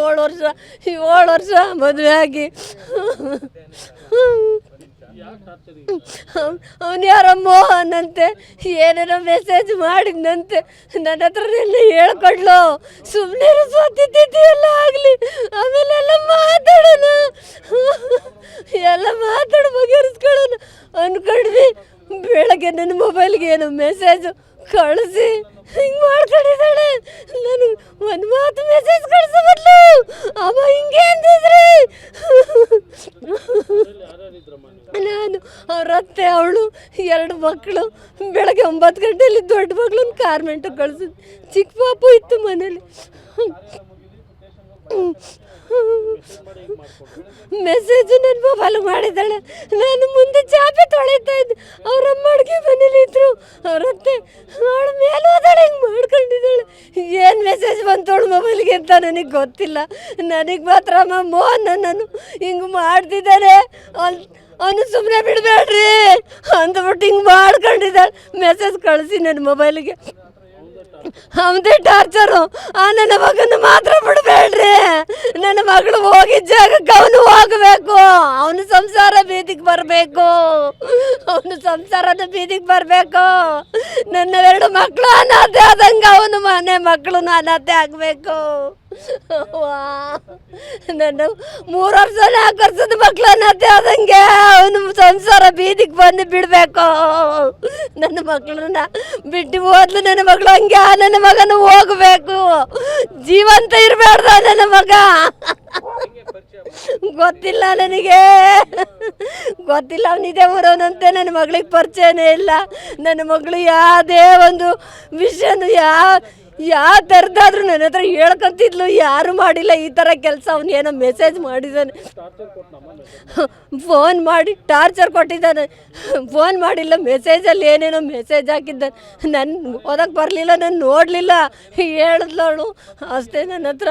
7 ವರ್ಷ ಮದುವೆ ಆಗಿ ಅವನು ಯಾರೋ ಮೋಹನ್ ಅಂತೆ ಏನೇನೋ ಮೆಸೇಜ್ ಮಾಡಿದ್ನಂತೆ. ನನ್ನ ಹತ್ರನೆಲ್ಲ ಹೇಳ್ಕೊಡ್ಲು, ಸುಮ್ಮನೆ ಸ್ವತ್ತಿದ್ದಿ ಎಲ್ಲ ಆಗಲಿ, ಆಮೇಲೆ ಎಲ್ಲ ಮಾತಾಡೋಣ, ಎಲ್ಲ ಮಾತಾಡಿ ಬಗೆಹರಿಸ್ಕೊಳ್ಳೋಣ ಅಂದ್ಕೊಂಡ್ವಿ. ಬೆಳಗ್ಗೆ ನನ್ನ ಮೊಬೈಲ್ಗೆ ಏನೋ ಮೆಸೇಜು ಕಳಿಸಿ ಹಿಂಗೆ ಮಾಡ್ಕೊಂಡಿದ್ದಾಳೆ. ನಾನು ಒಂದು ಮಾತು ಮೆಸೇಜ್ ಕಳಿಸೋ ಬದಲು ಅವ ಹಿಂಗೆ ಅಂದಿದ್ರಿ. ನಾನು ಅವ್ರ ಅತ್ತೆ, ಅವಳು, 2 ಮಕ್ಕಳು. ಬೆಳಗ್ಗೆ 9 ಗಂಟೆಯಲ್ಲಿ ದೊಡ್ಡ ಮಗಳನ್ನ ಕಾರ್ಮೆಂಟಿಗೆ ಕಳಿಸಿದ್ವಿ. ಚಿಕ್ಕ ಪಾಪು ಇತ್ತು ಮನೇಲಿ. ಮೆಸೇಜು ನನ್ನ ಮೊಬೈಲ್ ಮಾಡಿದ್ದಾಳೆ. ನಾನು ಮುಂದೆ ಚಾಪೆ ತೊಳಿತಾ ಇದ್ದೆ, ಅವರಮ್ಮ ಅಡುಗೆ ಮನೇಲಿ ಇದ್ರು. ಅವರತ್ತೆ ಅವಳು ಮೇಲೆ ಹೋದಾಳೆ, ಹಿಂಗೆ ಮಾಡ್ಕೊಂಡಿದ್ದಾಳೆ. ಏನು ಮೆಸೇಜ್ ಬಂತವಳು ಮೊಬೈಲ್ಗೆ ಅಂತ ನನಗೆ ಗೊತ್ತಿಲ್ಲ. ನನಗೆ ಮಾತ್ರ ಅಮ್ಮ ಮೋಹನ್ ನಾನು ಹಿಂಗೆ ಮಾಡ್ತಿದ್ದಾನೆ, ಅವನು ಸುಮ್ಮನೆ ಬಿಡಬೇಡ್ರಿ ಅಂದ್ಬಿಟ್ಟು ಹಿಂಗೆ ಮಾಡ್ಕೊಂಡಿದ್ದಾಳೆ. ಮೆಸೇಜ್ ಕಳಿಸಿ ನನ್ನ ಮೊಬೈಲಿಗೆ. ಅವನದೇ ಟಾರ್ಚರು. ನನ್ನ ಮಗನ ಮಾತ್ರ ಬಿಡಬೇಡ್ರಿ, ನನ್ನ ಮಗಳು ಹೋಗಿದ್ದ ಜಾಗಕ್ಕೆ ಅವನು ಹೋಗಬೇಕು, ಅವನು ಸಂಸಾರ ಬೀದಿಗೆ ಬರಬೇಕು, ಅವನು ಸಂಸಾರದ ಬೀದಿಗೆ ಬರಬೇಕು. ನನ್ನ 2 ಮಕ್ಕಳು ಅನಾಥೆ ಆದಂಗೆ ಅವನು ಮನೆ ಮಕ್ಕಳು ಅನಾಥೆ ಆಗಬೇಕು. ನನ್ನ 3 ವರ್ಷ 4 ವರ್ಷದ ಮಕ್ಕಳು ಅನಾಥೆ ಆದಂಗೆ ಅವನು ಸಂಸಾರ ಬೀದಿಗೆ ಬಂದು ಬಿಡಬೇಕು. ನನ್ನ ಮಕ್ಕಳನ್ನ ಬಿಟ್ಟು ಹೋದ್ಲು ನನ್ನ ಮಗಳು, ಹಂಗೆ ನನ್ನ ಮಗನು ಹೋಗಬೇಕು, ಜೀವಂತ ಇರಬೇಡ್ದ ನನ್ನ ಮಗ. ಗೊತ್ತಿಲ್ಲ ನನಗೆ, ಗೊತ್ತಿಲ್ಲ. ಅವನಿದೆ ಊರವನಂತೆ, ನನ್ನ ಮಗಳಿಗೆ ಪರಿಚಯನೇ ಇಲ್ಲ. ನನ್ನ ಮಗಳು ಯಾವುದೇ ಒಂದು ವಿಷಯನೂ ಯಾವ ಥರದಾದ್ರೂ ನನ್ನ ಹತ್ರ ಹೇಳ್ಕೊಂತಿದ್ಲು. ಯಾರು ಮಾಡಿಲ್ಲ ಈ ಥರ ಕೆಲಸ. ಅವನೇನೋ ಮೆಸೇಜ್ ಮಾಡಿದ್ದಾನೆ, ಫೋನ್ ಮಾಡಿ ಟಾರ್ಚರ್ ಕೊಟ್ಟಿದ್ದಾನೆ. ಫೋನ್ ಮಾಡಿಲ್ಲ, ಮೆಸೇಜಲ್ಲಿ ಏನೇನೋ ಮೆಸೇಜ್ ಹಾಕಿದ್ದಾನೆ. ನನ್ನ ಓದಕ್ಕೆ ಬರಲಿಲ್ಲ, ನಾನು ನೋಡಲಿಲ್ಲ, ಹೇಳಿದ್ಲವಳು ಅಷ್ಟೇ ನನ್ನ ಹತ್ರ.